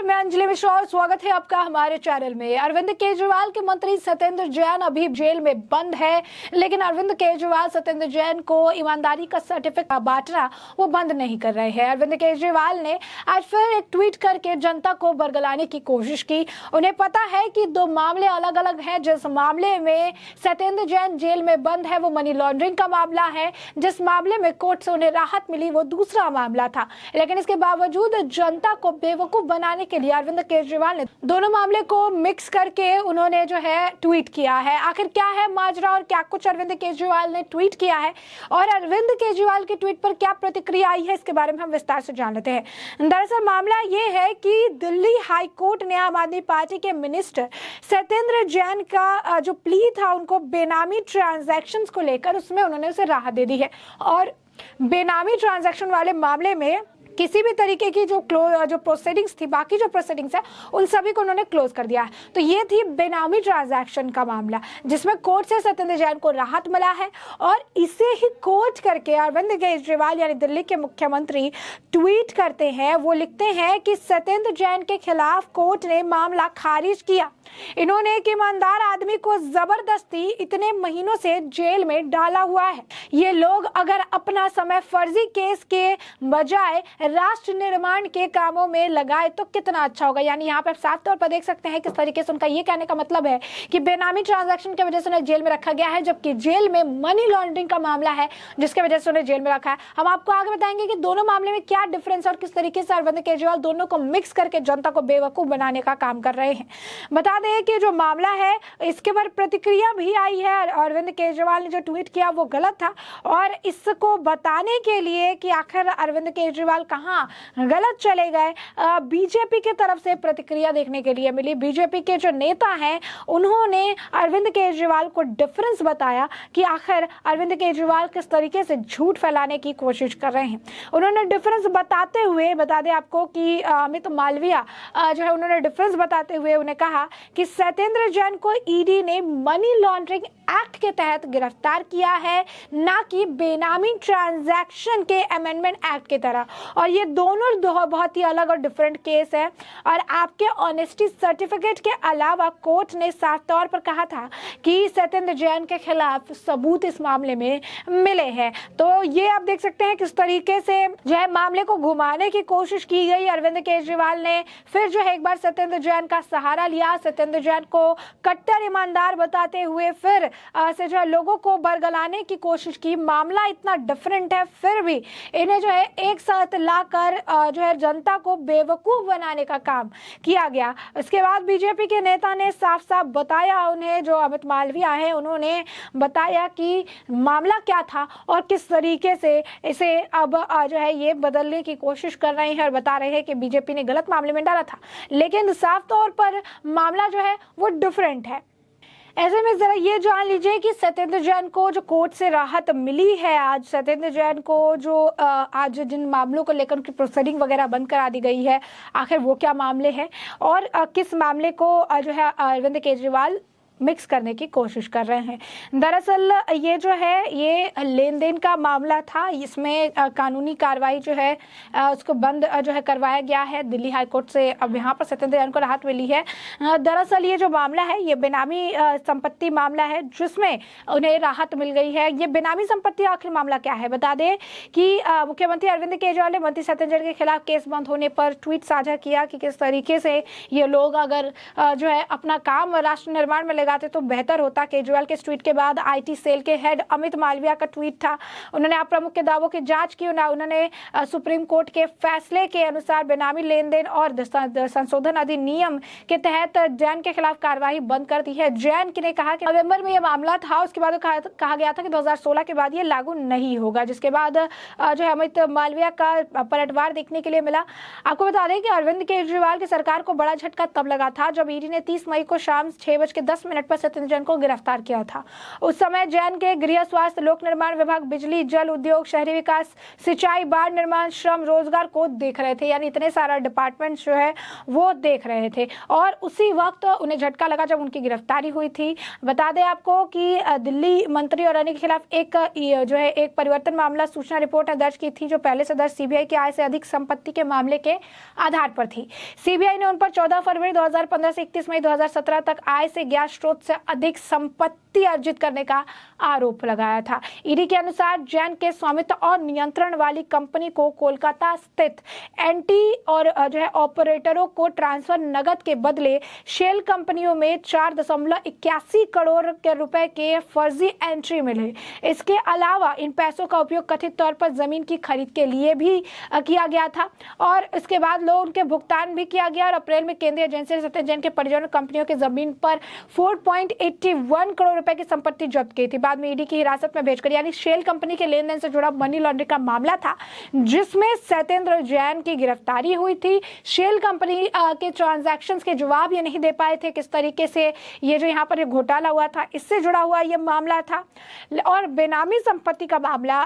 मैं अंजलि मिश्रा और स्वागत है आपका हमारे चैनल में। अरविंद केजरीवाल के मंत्री सत्येंद्र जैन अभी जेल में बंद है, लेकिन अरविंद केजरीवाल सत्येंद्र जैन को ईमानदारी का सर्टिफिकेट बांटना वो बंद नहीं कर रहे हैं। अरविंद केजरीवाल ने आज फिर एक ट्वीट करके जनता को बरगलाने की कोशिश की। उन्हें पता है कि दो मामले अलग अलग हैं। जिस मामले में सत्येंद्र जैन जेल में बंद है वो मनी लॉन्ड्रिंग का मामला है, जिस मामले में कोर्ट से उन्हें राहत मिली वो दूसरा मामला था। लेकिन इसके बावजूद जनता को बेवकूफ बनाने के लिए अरविंद केजरीवाल ने दोनों मामले को मिक्स करके उन्होंने जो है ट्वीट किया है। आखिर क्या है माजरा और क्या कुछ अरविंद केजरीवाल ने ट्वीट किया है और अरविंद केजरीवाल के ट्वीट पर क्या प्रतिक्रिया आई है, इसके बारे में हम विस्तार से जान लेते हैं। दरअसल मामला ये है कि दिल्ली हाई कोर्ट ने आम आदमी पार्टी के मिनिस्टर सत्येंद्र जैन का जो प्ली था उनको बेनामी ट्रांजैक्शन को लेकर, उसमें उन्होंने उसे राहत दे दी है। और बेनामी ट्रांजैक्शन वाले मामले में किसी भी तरीके की जो प्रोसीडिंग्स थी, बाकी जो प्रोसीडिंग्स है उन सभी को उन्होंने क्लोज कर दिया है। तो ये थी बेनामी ट्रांजैक्शन का मामला, जिसमें कोर्ट से सत्येंद्र जैन को राहत मिला है। और इसे ही कोर्ट करके अरविंद केजरीवाल यानी दिल्ली के मुख्यमंत्री ट्वीट करते हैं। वो लिखते हैं कि सत्येंद्र जैन के खिलाफ कोर्ट ने मामला खारिज किया। इन्होंने एक ईमानदार आदमी को जबरदस्ती इतने महीनों से जेल में डाला हुआ है। ये लोग अगर अपना समय फर्जी केस के बजाय राष्ट्र निर्माण के कामों में लगाए तो कितना अच्छा होगा। यानी यहाँ पर साफ तौर पर देख सकते हैं किस तरीके से उनका ये कहने का मतलब है कि बेनामी ट्रांजैक्शन की वजह से उन्हें जेल में रखा गया है, जबकि जेल में मनी लॉन्ड्रिंग का मामला है जिसकी वजह से उन्हें जेल में रखा है। हम आपको आगे बताएंगे कि दोनों मामले में क्या डिफरेंस और किस तरीके से अरविंद केजरीवाल दोनों को मिक्स करके जनता को बेवकूफ बनाने का काम कर रहे हैं। बता दें कि जो मामला है इसके पर प्रतिक्रिया भी आई है। अरविंद केजरीवाल ने जो ट्वीट किया वो गलत था और इसको बताने के लिए कि आखिर अरविंद केजरीवाल कहाँ गलत चले गए, बीजेपी की तरफ से प्रतिक्रिया देखने के लिए मिली। बीजेपी के जो नेता हैं उन्होंने अरविंद केजरीवाल को डिफरेंस बताया कि आखिर अरविंद केजरीवाल किस तरीके से झूठ फैलाने की कोशिश कर रहे हैं। उन्होंने डिफरेंस बताते हुए बता दें आपको कि अमित मालविया जो है उन्होंने डिफरेंस बताते हुए उन्हें कहा कि सत्येंद्र जैन को ईडी ने मनी लॉन्ड्रिंग एक्ट के तहत गिरफ्तार किया है, ना कि बेनामी ट्रांजैक्शन के अमेंडमेंट एक्ट की तरह। और ये दोनों बहुत ही अलग और डिफरेंट केस है। और आपके ऑनेस्टी सर्टिफिकेट के अलावा कोर्ट ने साफ तौर पर कहा था कि सत्येंद्र जैन के खिलाफ सबूत इस मामले में मिले हैं। तो ये आप देख सकते हैं किस तरीके से जो है मामले को घुमाने की कोशिश की गई। अरविंद केजरीवाल ने फिर जो है एक बार सत्येंद्र जैन का सहारा लिया, सत्येंद्र जैन को कट्टर ईमानदार बताते हुए फिर से जो है लोगों को बरगलाने की कोशिश की। मामला इतना डिफरेंट है फिर भी इन्हें जो है एक साथ लाकर जो है जनता को बेवकूफ बनाने का काम किया गया। इसके बाद बीजेपी के नेता ने साफ साफ बताया, उन्हें जो अमित मालविया है उन्होंने बताया कि मामला क्या था और किस तरीके से इसे अब जो है ये बदलने की कोशिश कर रहे हैं और बता रहे हैं कि बीजेपी ने गलत मामले में डाला था, लेकिन साफ तौर पर मामला जो है वो डिफरेंट है। ऐसे में जरा ये जान लीजिए कि सत्येंद्र जैन को जो कोर्ट से राहत मिली है, आज सत्येंद्र जैन को जो आज जिन मामलों को लेकर उनकी प्रोसीडिंग वगैरह बंद करा दी गई है, आखिर वो क्या मामले हैं और किस मामले को जो है अरविंद केजरीवाल मिक्स करने की कोशिश कर रहे हैं। दरअसल ये जो है ये लेन देन का मामला था, इसमें कानूनी कार्रवाई जो है उसको बंद जो है करवाया गया है दिल्ली हाई कोर्ट से। अब यहाँ पर सत्येंद्र जैन को राहत मिली है। दरअसल ये जो मामला है ये बेनामी संपत्ति मामला है जिसमें उन्हें राहत मिल गई है। ये बेनामी संपत्ति आखिर मामला क्या है, बता दें कि मुख्यमंत्री अरविंद केजरीवाल ने मंत्री सत्येंद्र जैन के खिलाफ केस बंद होने पर ट्वीट साझा किया कि किस तरीके से ये लोग अगर जो है अपना काम राष्ट्र निर्माण में लगाते तो बेहतर होता। केजरीवाल के ट्वीट के बाद आईटी सेल के हेड अमित मालविया का ट्वीट था। उन्होंने आप प्रमुख के दावों की जांच की। उन्होंने सुप्रीम कोर्ट के फैसले के अनुसार बेनामी लेन देन और संशोधन अधिनियम के तहत जैन के खिलाफ कार्रवाई बंद कर दी है। जैन ने कहा कि नवंबर में यह मामला था, उसके बाद कहा गया था कि 2016 के बाद ये लागू नहीं होगा, जिसके बाद जो है अमित मालविया का पलटवार देखने के लिए मिला। आपको बता दें कि अरविंद केजरीवाल की सरकार को बड़ा झटका तब लगा था जब ईडी ने 30 मई को शाम 6:10 मिनट पर सत्येंद्र जैन को गिरफ्तार किया था। उस समय जैन के गृह, स्वास्थ्य, लोक निर्माण विभाग, बिजली, जल, उद्योग, शहरी विकास, सिंचाई, बाढ़ निर्माण, श्रम, रोजगार को देख रहे थे। यानी इतने सारा डिपार्टमेंट जो है वो देख रहे थे और उसी वक्त उन्हें झटका लगा जब उनकी गिरफ्तारी हुई थी। बता दें आपको कि दिल्ली मंत्री और अन्य के खिलाफ एक परिवर्तन मामला सूचना रिपोर्ट दर्ज की थी, जो पहले से दर्ज सीबीआई की आय से अधिक संपत्ति के मामले के आधार पर थी। सीबीआई ने उन पर 14 फरवरी 2015 से 31 मई 2017 तक आय से ज्ञात स्रोत से अधिक संपत्ति अर्जित करने का आरोप लगाया था। ईडी के अनुसार जैन के स्वामित्व और नियंत्रण वाली कंपनी को कोलकाता स्थित एंटी और ऑपरेटरों को ट्रांसफर नगद के बदले शेल कंपनियों में 4.81 करोड़ के रुपए के फर्जी एंट्री मिले। इसके अलावा इन पैसों का उपयोग कथित तौर पर जमीन की खरीद के लिए भी किया गया था और इसके बाद लोन के भुगतान भी किया गया और अप्रैल में केंद्रीय एजेंसी ने सत्येंद्र जैन के परिजनों कंपनियों की जमीन पर 4.81 करोड़ रुपए की संपत्ति जब्त की थी। बाद में ईडी की हिरासत में भेजकर, यानी शेल कंपनी के लेन देन से जुड़ा मनी लॉन्ड्रिंग का मामला था जिसमें सत्येंद्र जैन की गिरफ्तारी हुई थी। शेल कंपनी के ट्रांजैक्शंस के जवाब ये नहीं दे पाए थे, किस तरीके से ये जो यहाँ पर घोटाला हुआ था इससे जुड़ा हुआ ये मामला था। और बेनामी संपत्ति का मामला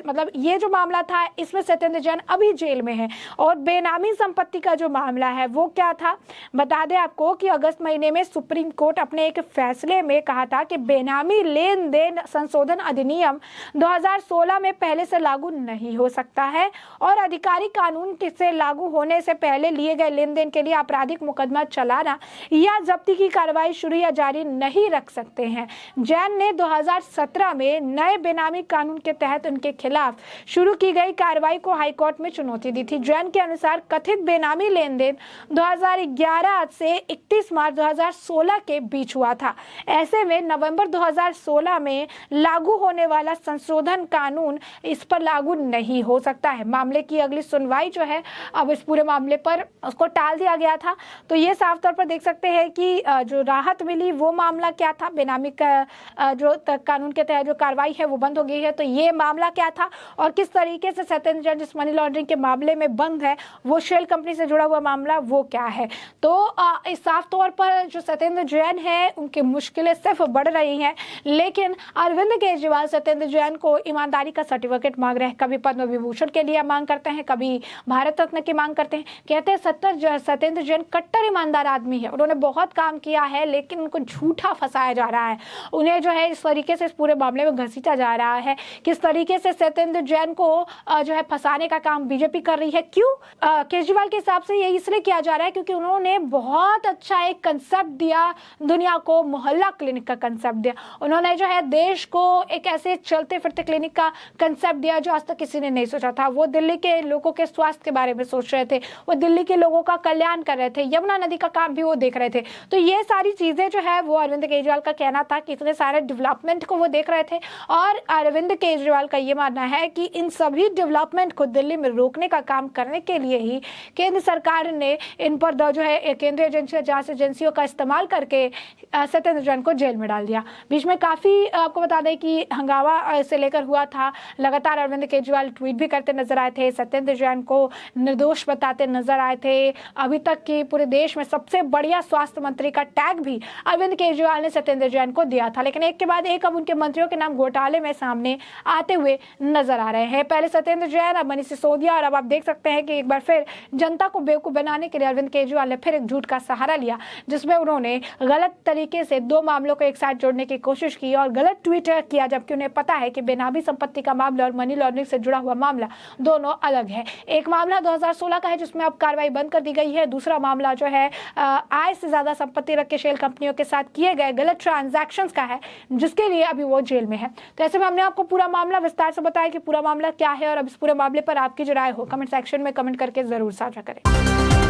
मतलब ये जो मामला था इसमें सत्येंद्र जैन अभी जेल में है। और बेनामी संपत्ति का जो मामला है वो क्या था, बता दें आपको कि अगस्त महीने में सुप्रीम कोर्ट अपने एक फैसले में कहा था कि बेनामी लेन देन संशोधन अधिनियम 2016 में पहले से लागू नहीं हो सकता है और आधिकारिक कानून से लागू होने से पहले लिए गए लेन देन के लिए आपराधिक मुकदमा चलाना या जब्ती की कार्रवाई शुरू या जारी नहीं रख सकते हैं। जैन ने 2017 में नए बेनामी कानून के तहत उनके खिलाफ शुरू की गई कार्रवाई को हाईकोर्ट में चुनौती दी थी। जैन के अनुसार कथित बेनामी लेन देन 2011 से 31 मार्च 2016 के बीच हुआ था। ऐसे में नवंबर 2016 में लागू होने वाला संशोधन कानून इस पर लागू नहीं हो सकता है। मामले की अगली सुनवाई जो है अब इस पूरे मामले पर उसको टाल दिया गया था। तो ये साफ तौर पर देख सकते हैं कि जो राहत मिली वो मामला क्या था, बेनामी का जो कानून के तहत जो कार्रवाई है वो बंद हो गई है। तो ये मामला क्या था और किस तरीके से सत्येंद्र जैन जिस मनी लॉन्ड्रिंग के मामले में बंद है वो शेल कंपनी से जुड़ा हुआ मामला वो क्या है। तो इस साफ तौर पर जो सत्येंद्र जैन है उनकी मुश्किलें सिर्फ बढ़ रही हैं, लेकिन अरविंद केजरीवाल सत्येंद्र जैन को ईमानदारी का सर्टिफिकेट मांग रहे हैं। कभी पद्म विभूषण के लिए मांग करते हैं, कभी भारत रत्न की मांग करते हैं। कहते हैं सत्येंद्र जैन कट्टर ईमानदार आदमी है, उन्होंने बहुत काम किया है लेकिन उनको झूठा फंसाया जा रहा है, उन्हें जो है इस तरीके से इस पूरे मामले में घसीटा जा रहा है। किस तरीके से सत्येंद्र जैन को जो है फंसाने का काम बीजेपी कर रही है। क्यों? केजरीवाल के हिसाब से ये इसलिए किया जा रहा है क्योंकि उन्होंने बहुत अच्छा एक कंसेप्ट दिया दुनिया को, मोहल्ला क्लिनिक का कंसेप्ट दिया। उन्होंने जो है देश को एक ऐसे चलते फिरते क्लिनिक का कंसेप्ट दिया जो आज तक किसी ने नहीं सोचा था। वो दिल्ली के लोगों के स्वास्थ्य के बारे में सोच रहे थे, वो दिल्ली के लोगों का कल्याण कर रहे थे, यमुना नदी का काम भी वो देख रहे थे। तो ये सारी चीजें जो है वो अरविंद केजरीवाल का कहना था कि इतने सारे डेवलपमेंट को वो देख रहे थे और अरविंद केजरीवाल का ये मानना है कि इन सभी डेवलपमेंट को दिल्ली में रोकने का काम करने के लिए ही केंद्र सरकार ने इन पर जो है केंद्रीय जांच एजेंसियों का इस्तेमाल करके सत्येंद्र जैन को जेल में डाल दिया। बीच में काफी आपको बता दें कि हंगामा से लेकर हुआ था, लगातार अरविंद केजरीवाल ट्वीट भी करते नजर आए थे, सत्येंद्र जैन को निर्दोष बताते नजर आए थे। अभी तक की पूरे देश में सबसे बढ़िया स्वास्थ्य मंत्री का टैग भी अरविंद केजरीवाल ने सत्येंद्र जैन को दिया था, लेकिन एक के बाद एक अब उनके मंत्रियों के नाम घोटाले में सामने आते हुए नजर आ रहे हैं। पहले सत्येंद्र जैन, अब मनीष सिसोदिया और अब आप देख सकते हैं कि एक बार फिर जनता को बेवकूफ बनाने के लिए अरविंद केजरीवाल ने फिर एक झूठ का सहारा लिया, जिसमें उन्होंने गलत तरीके से दो मामलों को एक साथ जोड़ने की कोशिश की और गलत ट्वीट किया, जबकि उन्हें पता है कि बेनामी संपत्ति का मामला और मनी लॉन्ड्रिंग से जुड़ा हुआ मामला दोनों अलग है। एक मामला 2016 का है जिसमें अब कार्रवाई बंद कर दी गई है, दूसरा मामला जो है आय से ज्यादा संपत्ति रख के शेल कंपनियों के साथ किए गए गलत ट्रांजैक्शंस का है, जिसके लिए अभी वो जेल में है। तो ऐसे में हमने आपको पूरा मामला विस्तार से बताया कि पूरा मामला क्या है और अब इस पूरे मामले पर आपकी जो राय हो कमेंट सेक्शन में कमेंट करके जरूर साझा करें।